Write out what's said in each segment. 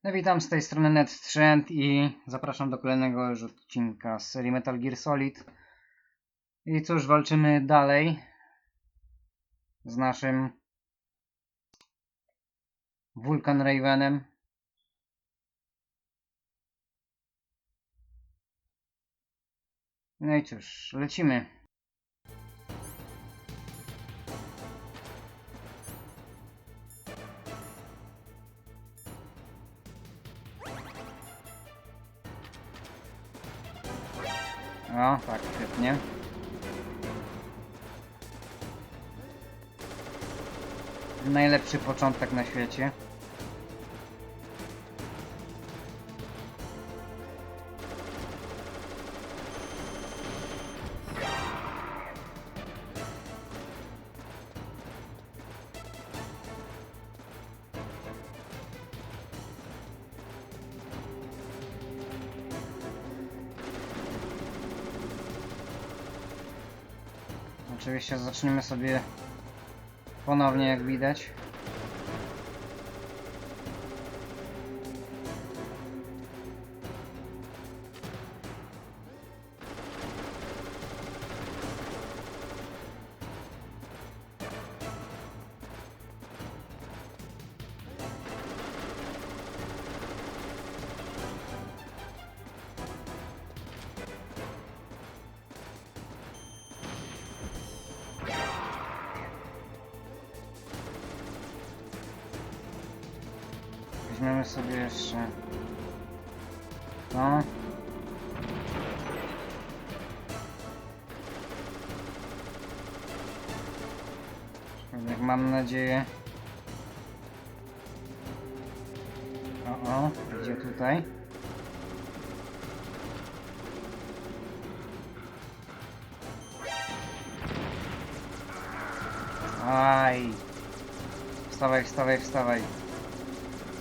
No, witam z tej strony NetTrend i zapraszam do kolejnego już odcinka z serii Metal Gear Solid. I cóż, walczymy dalej z naszym Vulcan Ravenem. No i cóż, lecimy. O, tak, świetnie. Najlepszy początek na świecie. Oczywiście zaczniemy sobie ponownie, jak widać. Weźmiemy sobie jeszcze to. Jak mam nadzieję. O, idzie tutaj. Aj. Wstawaj, wstawaj, wstawaj.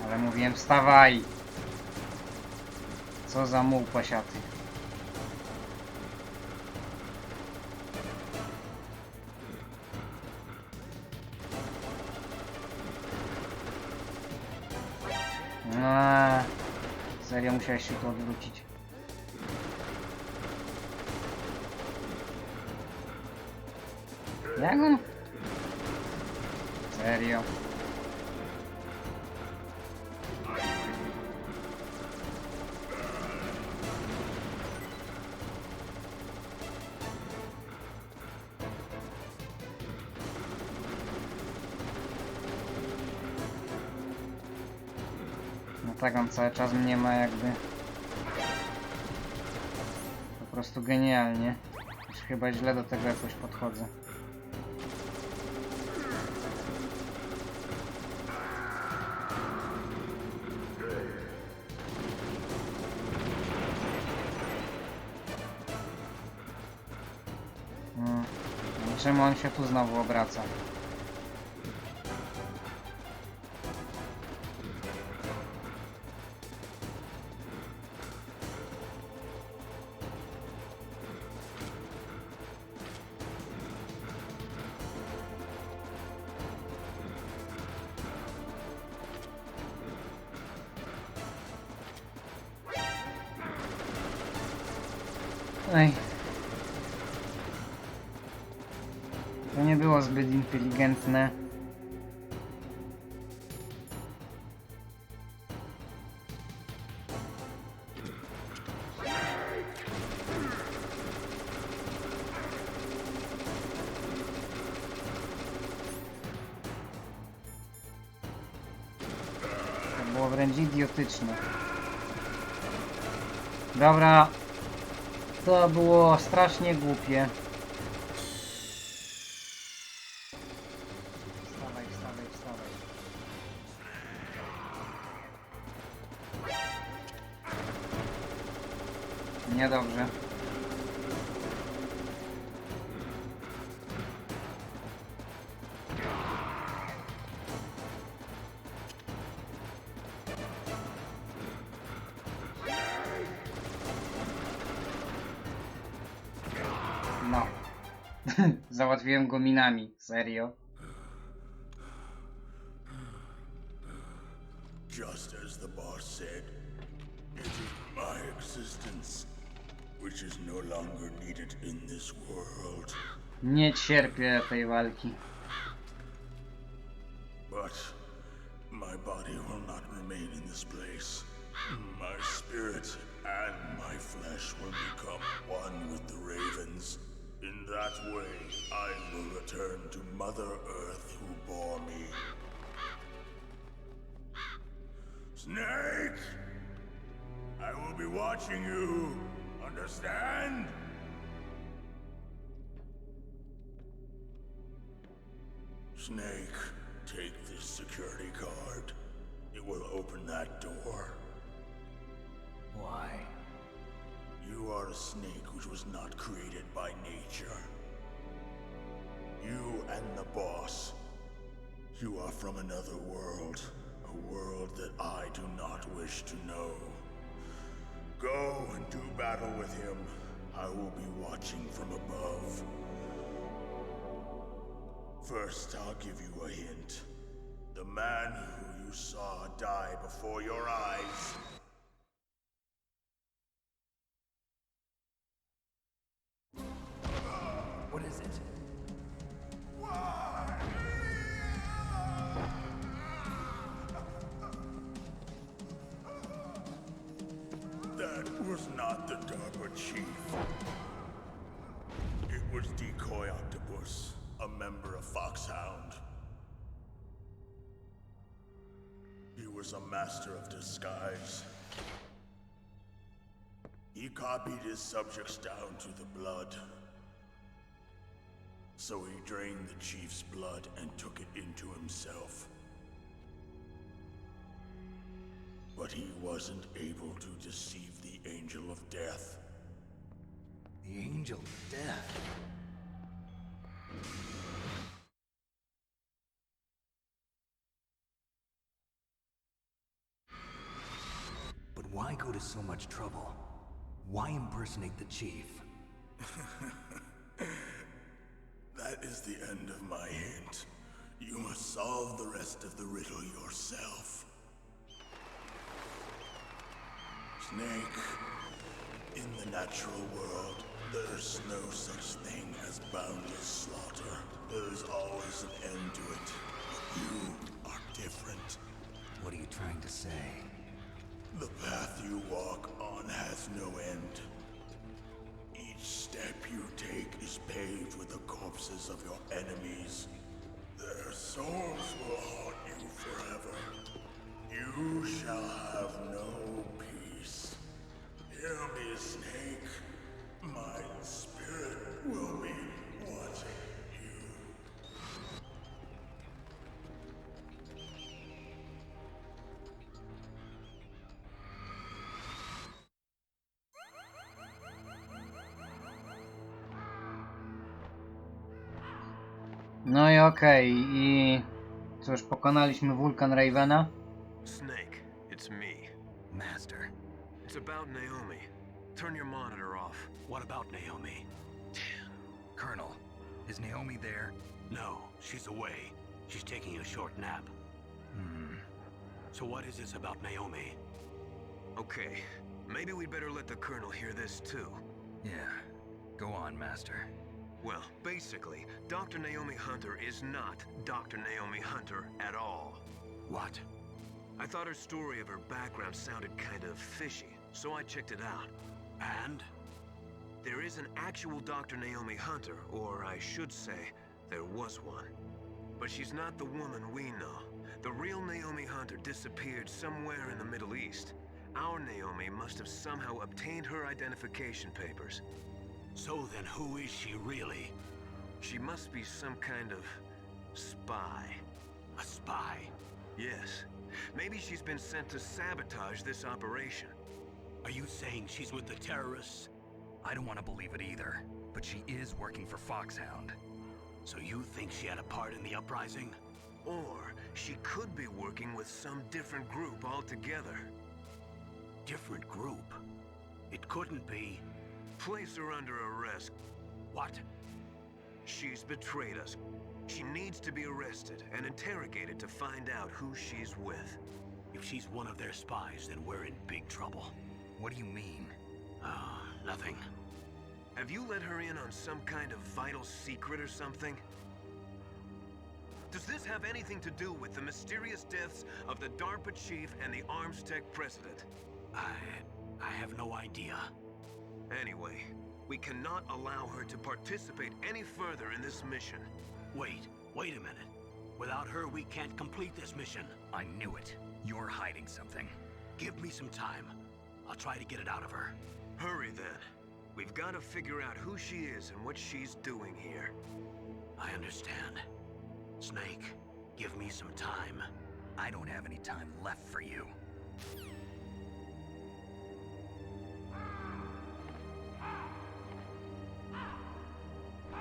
Ale mówiłem, wstawaj! Co za muł pasiaty. No, serio musiałeś się tu odwrócić. Jak on? Serio. No tak, on cały czas mnie ma jakby. Po prostu genialnie. Już chyba źle do tego jakoś podchodzę. Czemu on się tu znowu obraca? Ej. To nie było zbyt inteligentne. To było wręcz idiotyczne. Dobra. To było strasznie głupie. Wstawaj, wstawaj, wstawaj. Niedobrze. No. Załatwiłem go minami. Serio. just as the boss said. It is my existence, which is no longer needed in this world. Nie cierpię tej walki. But my body will not remain in this place. My spirit and my flesh will become one with the ravens. In that way, I will return to Mother Earth who bore me. Snake! I will be watching you. Understand? Snake, take this security card. It will open that door. Why? You are a snake which was not created by nature. You and the boss. You are from another world. A world that I do not wish to know. Go and do battle with him. I will be watching from above. First, I'll give you a hint. The man who you saw die before your eyes. What is it? That was not the DARPA chief. It was Decoy Octopus, a member of Foxhound. He was a master of disguise. He copied his subjects down to the blood. So he drained the chief's blood and took it into himself. But he wasn't able to deceive the Angel of Death. The Angel of Death? But why go to so much trouble? Why impersonate the chief? That is the end of my hint. You must solve the rest of the riddle yourself. Snake, in the natural world, there's no such thing as boundless slaughter. There's always an end to it. But you are different. What are you trying to say? The path you walk on has no end. Each step you take is paved with the corpses of your enemies. Their souls will haunt you forever. You shall have no peace. Hear me, Snake. My spirit will be watching you. No i okej, i cóż, pokonaliśmy wulkan Ravena. Snake, it's me. Master. It's about Naomi. Turn your monitor off. What about Naomi? Colonel, is Naomi there? No, she's away. She's taking a short nap. So what is this about Naomi? Okay, maybe we'd better let the Colonel hear this too. Yeah. Go on, Master. Well, basically, Dr. Naomi Hunter is not Dr. Naomi Hunter at all. What? I thought her story of her background sounded kind of fishy, so I checked it out. And? There is an actual Dr. Naomi Hunter, or I should say, there was one. But she's not the woman we know. The real Naomi Hunter disappeared somewhere in the Middle East. Our Naomi must have somehow obtained her identification papers. So then who is she really? She must be some kind of spy. A spy? Yes. Maybe she's been sent to sabotage this operation. Are you saying she's with the terrorists? I don't want to believe it either, but she is working for Foxhound. So you think she had a part in the uprising? Or she could be working with some different group altogether. Different group? It couldn't be. Place her under arrest. What? She's betrayed us. She needs to be arrested and interrogated to find out who she's with. If If she's one of their spies, then we're in big trouble. What do you mean? Nothing. Have you let her in on some kind of vital secret or something? Does this have anything to do with the mysterious deaths of the DARPA chief and the arms tech president? I have no idea. Anyway, we cannot allow her to participate any further in this mission. Wait a minute. Without her, we can't complete this mission. I knew it. You're hiding something. Give me some time. I'll try to get it out of her. Hurry then. We've got to figure out who she is and what she's doing here. I understand. Snake, give me some time. I don't have any time left for you.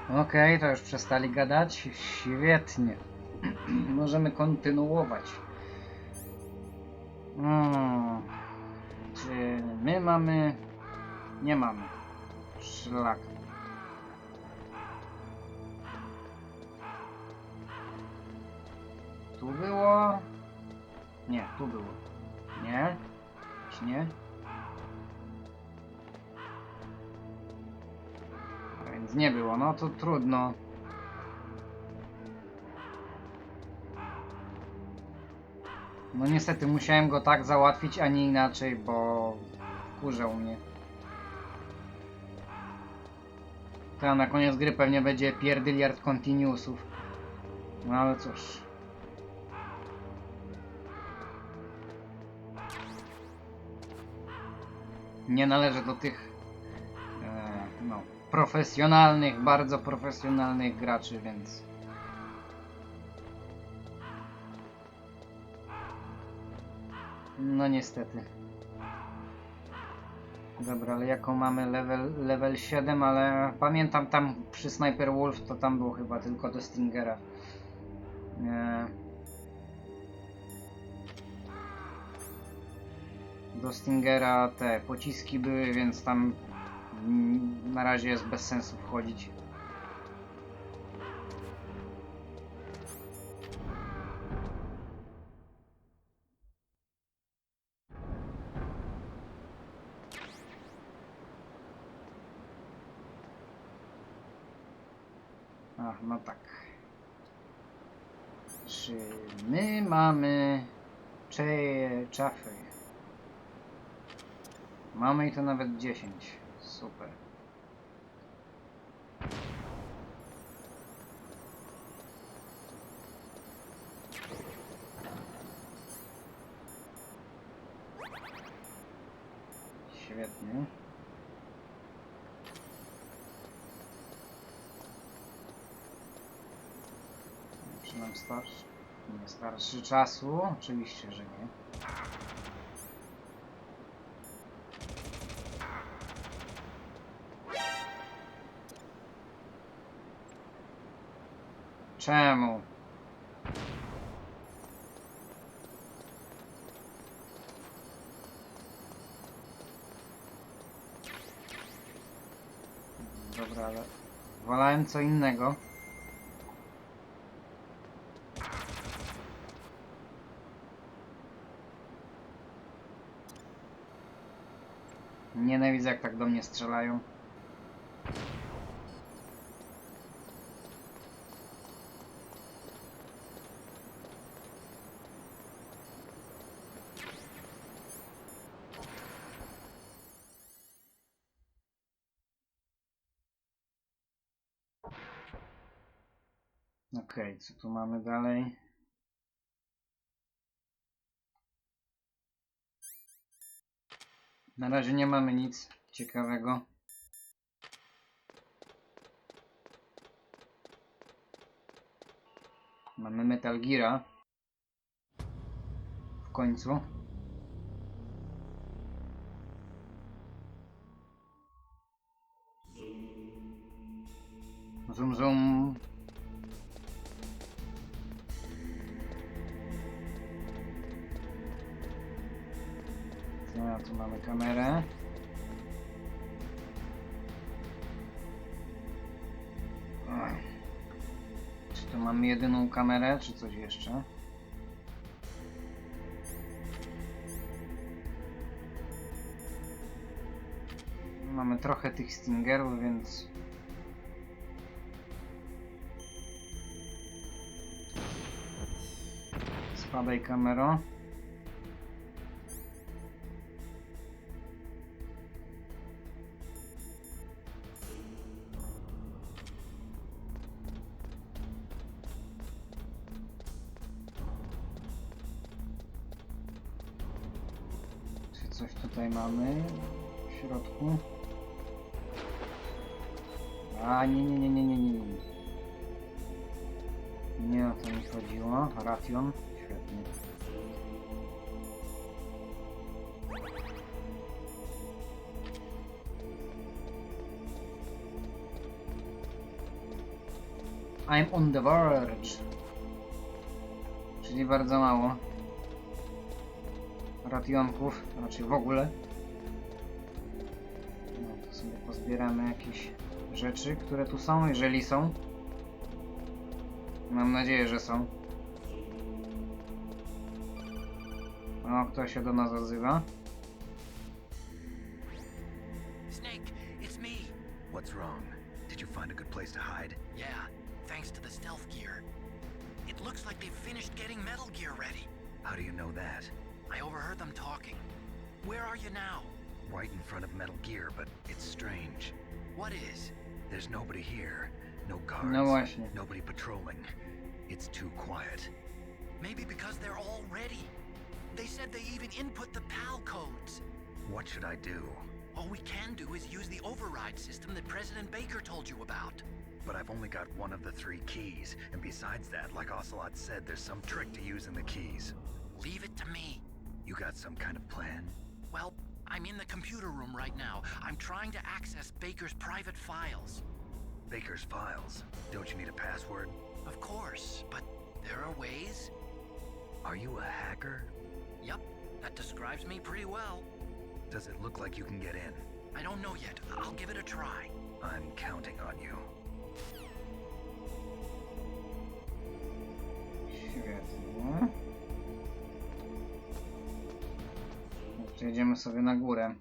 Okej, to już przestali gadać. Świetnie. Możemy kontynuować. Czy my mamy? Nie mamy. Szlak. Tu było? Nie, tu było. Nie? Czy nie? A więc nie było, no to trudno. No niestety musiałem go tak załatwić, a nie inaczej, bo wkurzał mnie. To na koniec gry pewnie będzie pierdyliard continuousów. No ale cóż. Nie należę do tych no, profesjonalnych, bardzo profesjonalnych graczy, więc no niestety. Dobra, ale jaką mamy level 7, ale pamiętam tam przy Sniper Wolf to tam było chyba tylko do Stingera. Do Stingera te pociski były, więc tam na razie jest bez sensu wchodzić. Ach, no tak. Czy my mamy czafy? Mamy i to nawet 10. Super. Świetnie. Czy nam starszy? Nie starszy czasu? Oczywiście, że nie. Czemu? Dobra, ale wolałem co innego. Nienawidzę, jak tak do mnie strzelają. Okej, co tu mamy dalej? Na razie nie mamy nic ciekawego. Mamy Metal Geara. W końcu. Zoom, zoom. Tu mamy kamerę. Czy tu mamy jedyną kamerę, czy coś jeszcze? Mamy trochę tych stingerów, więc... Spadaj, kamero. Czy coś tutaj mamy w środku? A nie. Nie o to mi chodziło. Ration. Świetnie. I'm on the verge. Czyli bardzo mało rationków, raczej w ogóle. No to sobie pozbieramy jakieś rzeczy, które tu są, jeżeli są. Mam nadzieję, że są. O, kto się do nas odzywa? Snake, it's me. What's wrong? Did you find a good place to hide? Yeah, thanks to the stealth gear. It looks like they've finished getting Metal Gear ready. How do you know that? I overheard them talking. Where are you now? Right in front of Metal Gear, but it's strange. What is? There's nobody here. No guards. No właśnie. Nobody patrolling. It's too quiet. Maybe because they're all ready. They said they even input the PAL codes. What should I do? All we can do is use the override system that President Baker told you about. But I've only got one of the 3 keys, and besides that, like Ocelot said, there's some trick to using the keys. Leave it to me. You got some kind of plan? Well, I'm in the computer room right now. I'm trying to access Baker's private files. Baker's files? Don't you need a password? Of course, but there are ways. Are you a hacker? Yep, that describes me pretty well. Does it look like you can get in? I don't know yet. I'll give it a try. I'm counting on you. Świetnie. Przejdziemy sobie na górę.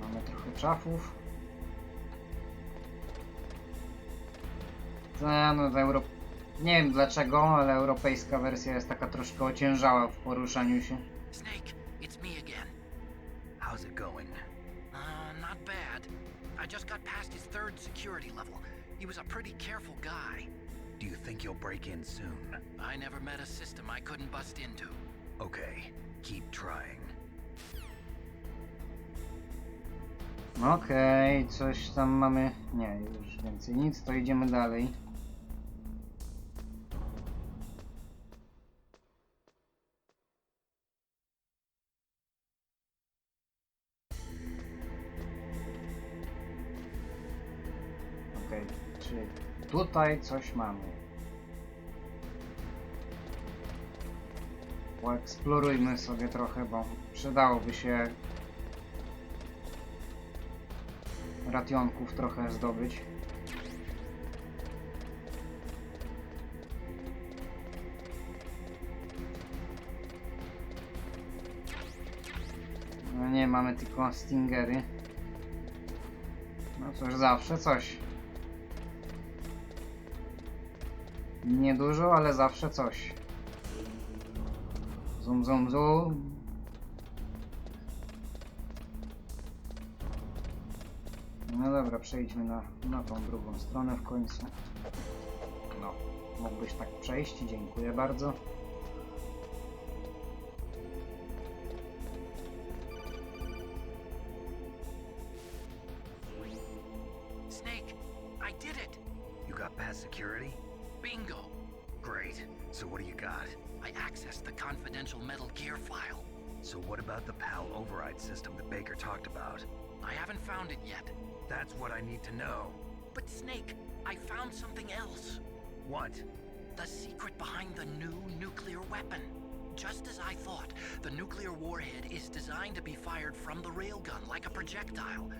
Mamy trochę czafów. Nie wiem dlaczego, ale europejska wersja jest taka troszkę ociężała w poruszaniu się. Snake, it's me again. How's it going? Not bad. I just got past his 3rd security level. He was a pretty careful guy. Do you think you'll break in soon? I never met a system I couldn't bust into. Okay, keep trying. Okej, coś tam mamy. Nie, już więcej nic, to idziemy dalej. Okej, czyli tutaj coś mamy. Poeksplorujmy sobie trochę, bo przydałoby się rationków trochę zdobyć. No nie, mamy tylko stingery. No cóż, zawsze coś. Niedużo, ale zawsze coś. Zoom, zoom, zoom. No dobra, przejdźmy na tą drugą stronę w końcu. No, mógłbyś tak przejść, dziękuję bardzo. Snake, I did it! You got past security? Bingo! Great. So what do you got? I accessed the confidential Metal Gear file. So what about the PAL override system that Baker talked about? I haven't found it yet. That's what I need to know. But Snake, I found something else. What? The secret behind the new nuclear weapon. Just as I thought, the nuclear warhead is designed to be fired from the railgun like a projectile.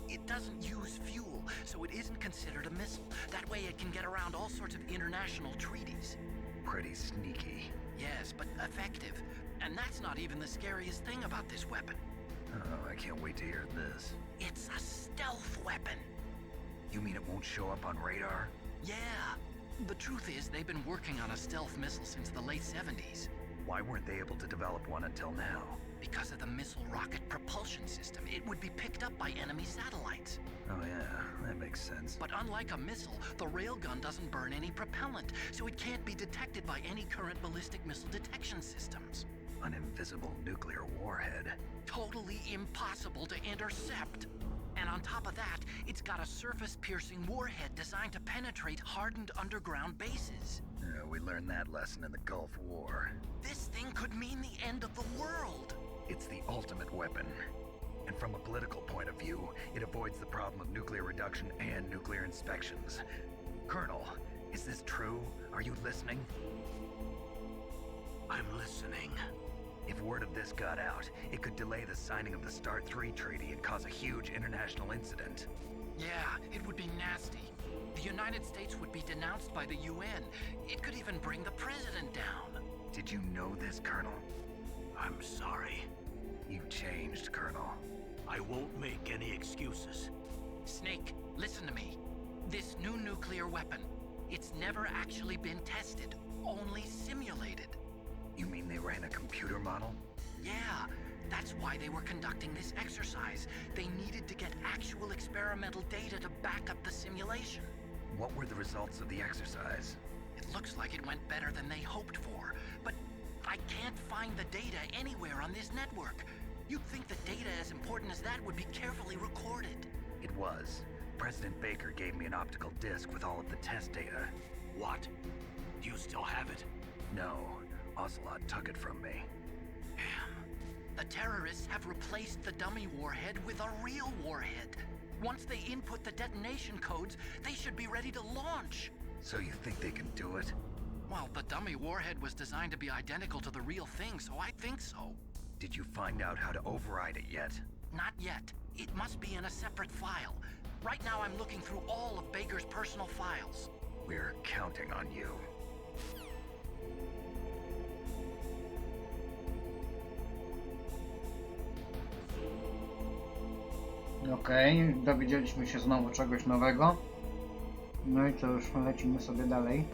It doesn't use fuel, so it isn't considered a missile. That way it can get around all sorts of international treaties. Pretty sneaky. Yes, but effective. And that's not even the scariest thing about this weapon. Oh, I can't wait to hear this. It's a stealth weapon. You mean it won't show up on radar? Yeah. The truth is, they've been working on a stealth missile since the late 70s. Why weren't they able to develop one until now? Because of the missile rocket propulsion system, it would be picked up by enemy satellites. Oh yeah, that makes sense. But unlike a missile, the railgun doesn't burn any propellant, so it can't be detected by any current ballistic missile detection systems. An invisible nuclear warhead. Totally impossible to intercept. And on top of that, it's got a surface-piercing warhead designed to penetrate hardened underground bases. Yeah, we learned that lesson in the Gulf War. This thing could mean the end of the world. It's the ultimate weapon. And from a political point of view, it avoids the problem of nuclear reduction and nuclear inspections. Colonel, is this true? Are you listening? I'm listening. If word of this got out, it could delay the signing of the START 3 treaty and cause a huge international incident. Yeah, it would be nasty. The United States would be denounced by the UN. It could even bring the president down. Did you know this, Colonel? I'm sorry. You changed, Colonel. I won't make any excuses. Snake, listen to me. This new nuclear weapon, it's never actually been tested, only simulated. You mean they ran a computer model? Yeah, that's why they were conducting this exercise. They needed to get actual experimental data to back up the simulation. What were the results of the exercise? It looks like it went better than they hoped for, but I can't find the data anywhere on this network. You'd think the data as important as that would be carefully recorded. It was. President Baker gave me an optical disc with all of the test data. What? Do you still have it? No, Ocelot took it from me. Damn. The terrorists have replaced the dummy warhead with a real warhead. Once they input the detonation codes, they should be ready to launch. So you think they can do it? Well, the dummy warhead was designed to be identical to the real thing, so I think so. Did you find out how to override it yet? Not yet. It must be in a separate file. Right now I'm looking through all of Baker's personal files. We're counting on you. Okej, dowiedzieliśmy się znowu czegoś nowego. No i to już lecimy sobie dalej.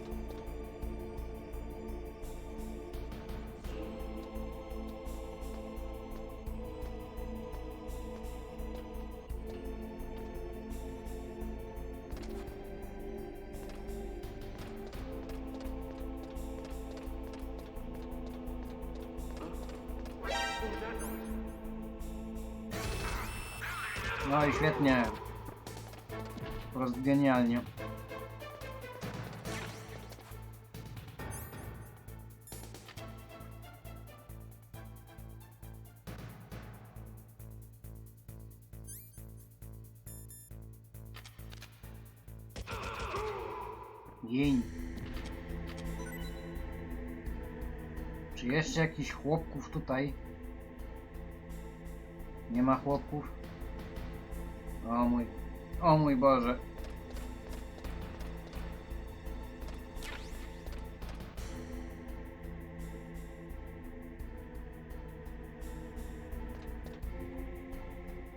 No i świetnie. Po prostu genialnie. Dzień. Czy jeszcze jakichś chłopków tutaj? Nie ma chłopków? O mój Boże.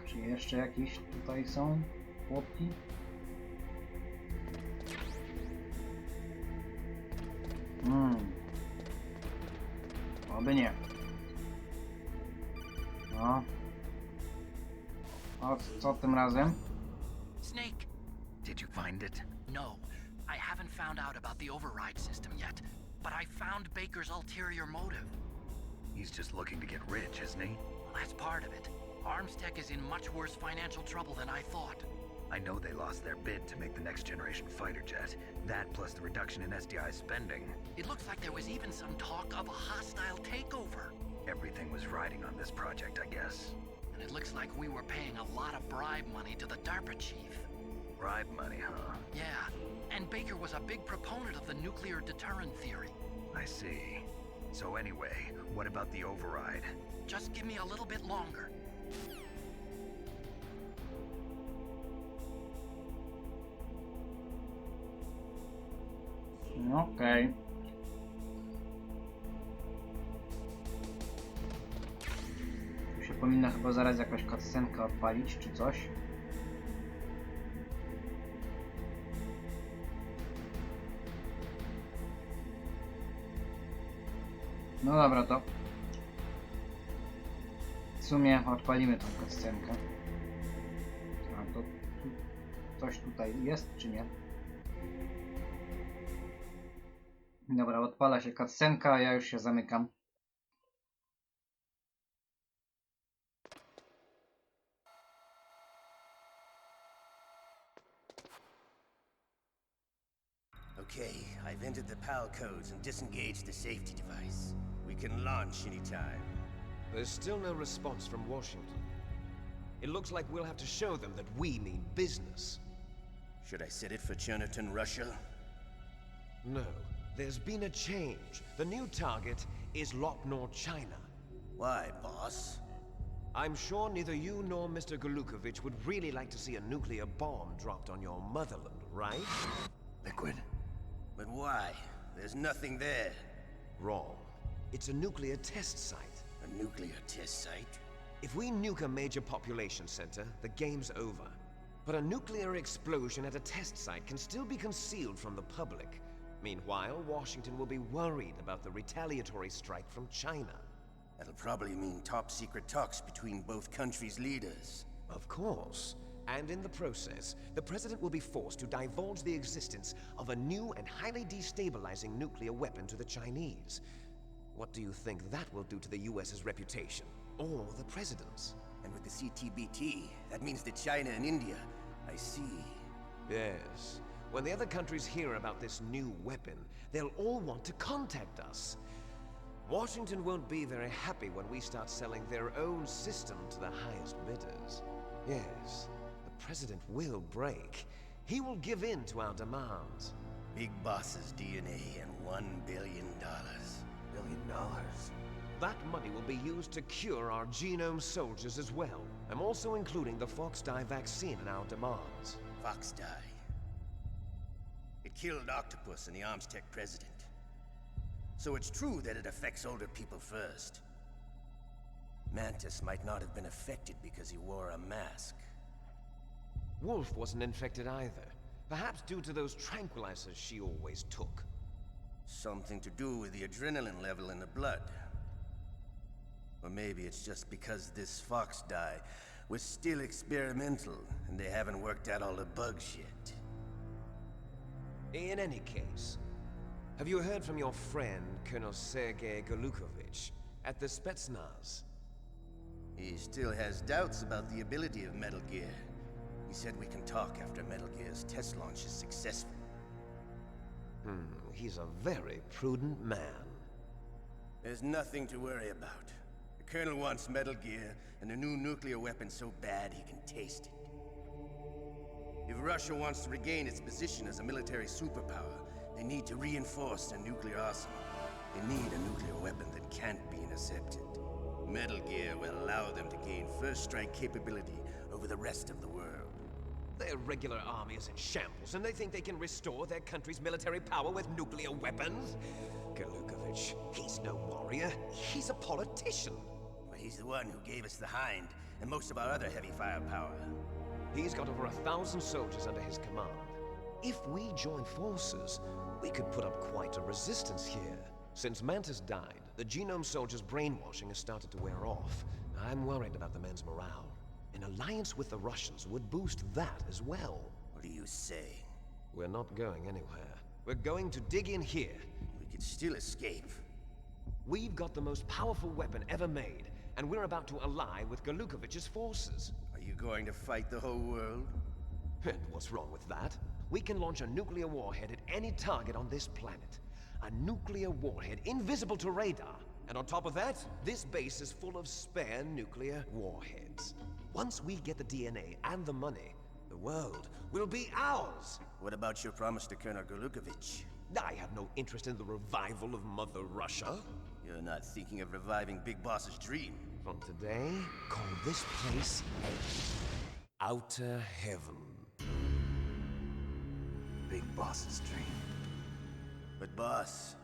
Czy jeszcze jakieś tutaj są chłopki? Oby nie. No. O, co tym razem? Snake! Did you find it? No, I haven't found out about the override system yet, but I found Baker's ulterior motive. He's just looking to get rich, isn't he? Well, that's part of it. Armstech is in much worse financial trouble than I thought. I know they lost their bid to make the next generation fighter jet. That plus the reduction in SDI spending. It looks like there was even some talk of a hostile takeover. Everything was riding on this project, I guess. And it looks like we were paying a lot of bribe money to the DARPA chief. Bribe money, huh? Yeah, and Baker was a big proponent of the nuclear deterrent theory. I see. So anyway, what about the override? Just give me a little bit longer. Okej. Tu się powinna chyba zaraz jakaś cutscenka odpalić, czy coś. No dobra, to w sumie odpalimy tą cutscenkę. A to coś tutaj jest, czy nie? Dobra, odpala się cutscenka, ja już się zamykam. Okay, I've entered the PAL codes and disengaged the safety device. We can launch anytime. There's still no response from Washington. It looks like we'll have to show them that we mean business. Should I set it for Cherniton, Russia? No, there's been a change. The new target is Lopnor, China. Why, boss? I'm sure neither you nor Mr. Golukovich would really like to see a nuclear bomb dropped on your motherland, right? Liquid. But why? There's nothing there. Wrong. It's a nuclear test site. A nuclear test site? If we nuke a major population center, the game's over. But a nuclear explosion at a test site can still be concealed from the public. Meanwhile, Washington will be worried about the retaliatory strike from China. That'll probably mean top-secret talks between both countries' leaders. Of course. And in the process, the president will be forced to divulge the existence of a new and highly destabilizing nuclear weapon to the Chinese. What do you think that will do to the US's reputation? Or the president's? And with the CTBT, that means that China and India. I see. Yes. When the other countries hear about this new weapon, they'll all want to contact us. Washington won't be very happy when we start selling their own system to the highest bidders. Yes, the president will break. He will give in to our demands. Big boss's DNA and $1 billion. $1 billion? That money will be used to cure our genome soldiers as well. I'm also including the Fox dye vaccine in our demands. Fox dye. It killed Octopus and the Armstech president. So it's true that it affects older people first. Mantis might not have been affected because he wore a mask. Wolf wasn't infected either. Perhaps due to those tranquilizers she always took. Something to do with the adrenaline level in the blood. Or maybe it's just because this Fox dye was still experimental and they haven't worked out all the bugs yet. In any case, have you heard from your friend, Colonel Sergei Golukovich, at the Spetsnaz? He still has doubts about the ability of Metal Gear. He said we can talk after Metal Gear's test launch is successful. He's a very prudent man. There's nothing to worry about. The Colonel wants Metal Gear and a new nuclear weapon so bad he can taste it. If Russia wants to regain its position as a military superpower, they need to reinforce their nuclear arsenal. They need a nuclear weapon that can't be intercepted. Metal Gear will allow them to gain first strike capability over the rest of the world. Their regular army is in shambles, and they think they can restore their country's military power with nuclear weapons? Golukovich, he's no warrior. He's a politician. Well, he's the one who gave us the Hind and most of our other heavy firepower. He's got over 1,000 soldiers under his command. If we join forces, we could put up quite a resistance here. Since Mantis died, the genome soldiers' brainwashing has started to wear off. I'm worried about the men's morale. An alliance with the Russians would boost that as well. What are you saying? We're not going anywhere. We're going to dig in here. We could still escape. We've got the most powerful weapon ever made, and we're about to ally with Golukovich's forces. Are you going to fight the whole world? And what's wrong with that? We can launch a nuclear warhead at any target on this planet. A nuclear warhead invisible to radar. And on top of that, this base is full of spare nuclear warheads. Once we get the DNA and the money, the world will be ours! What about your promise to Colonel Golukovich? I have no interest in the revival of Mother Russia. You're not thinking of reviving Big Boss's dream. From today, call this place Outer Heaven. Big Boss's dream. But boss,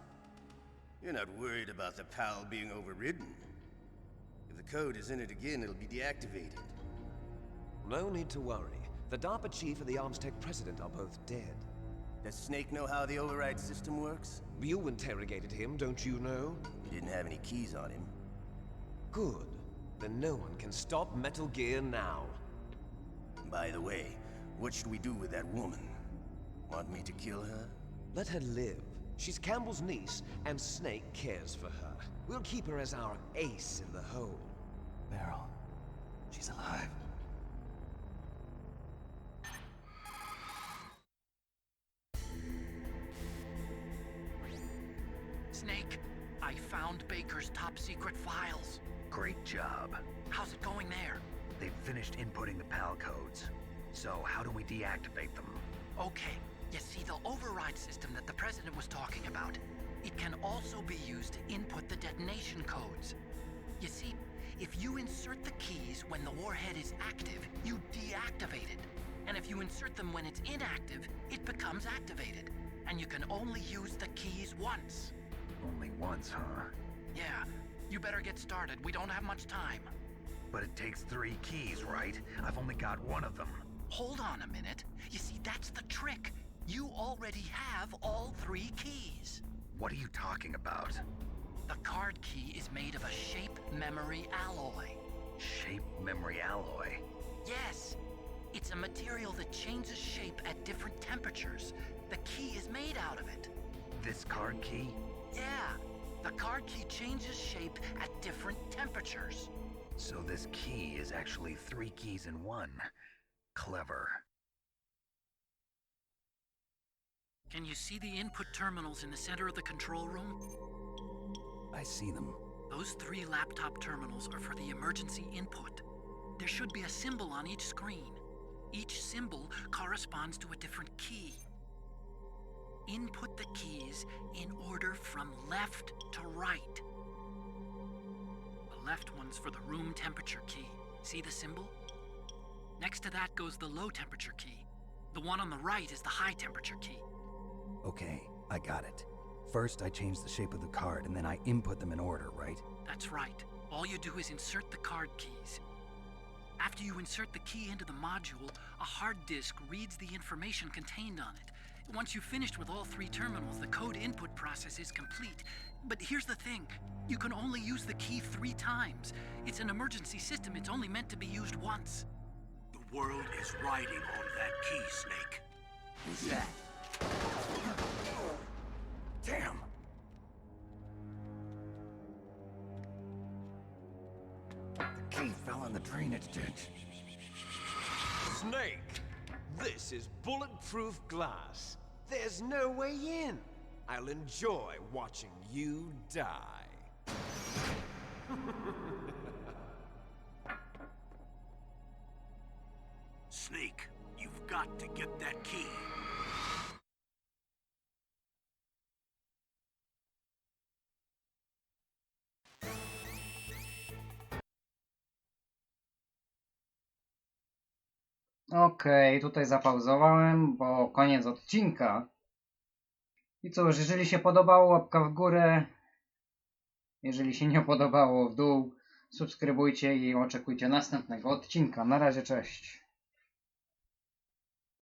you're not worried about the PAL being overridden. If the code is in it again, it'll be deactivated. No need to worry. The DARPA chief and the Armstech president are both dead. Does Snake know how the override system works? You interrogated him, don't you know? He didn't have any keys on him. Good. Then no one can stop Metal Gear now. By the way, what should we do with that woman? Want me to kill her? Let her live. She's Campbell's niece, and Snake cares for her. We'll keep her as our ace in the hole. Meryl, she's alive. Snake, I found Baker's top secret files. Great job. How's it going there? They've finished inputting the PAL codes. So how do we deactivate them? Okay, you see the override system that the president was talking about? It can also be used to input the detonation codes. You see, if you insert the keys when the warhead is active, you deactivate it. And if you insert them when it's inactive, it becomes activated. And you can only use the keys once. Only once, huh? Yeah, you better get started. We don't have much time. But it takes 3 keys, right? I've only got 1 of them. Hold on a minute. You see, that's the trick. You already have all 3 keys. What are you talking about? The card key is made of a shape memory alloy. Shape memory alloy? Yes. It's a material that changes shape at different temperatures. The key is made out of it. This card key? Yeah. The card key changes shape at different temperatures. So this key is actually 3 keys in 1. Clever. Can you see the input terminals in the center of the control room? I see them. Those 3 laptop terminals are for the emergency input. There should be a symbol on each screen. Each symbol corresponds to a different key. Input the keys in order from left to right. The left one's for the room temperature key. See the symbol? Next to that goes the low temperature key. The one on the right is the high temperature key. Okay, I got it. First, I change the shape of the card, and then I input them in order, right? That's right. All you do is insert the card keys. After you insert the key into the module, a hard disk reads the information contained on it. Once you've finished with all 3 terminals, the code input process is complete. But here's the thing. You can only use the key 3 times. It's an emergency system. It's only meant to be used once. The world is riding on that key, Snake. Who's that? Damn! The key fell in the drainage ditch. Snake! This is bulletproof glass. There's no way in. I'll enjoy watching you die. Snake, you've got to get that key. Okej, tutaj zapauzowałem, bo koniec odcinka. I cóż, jeżeli się podobało, łapka w górę. Jeżeli się nie podobało, w dół. Subskrybujcie i oczekujcie następnego odcinka. Na razie, cześć.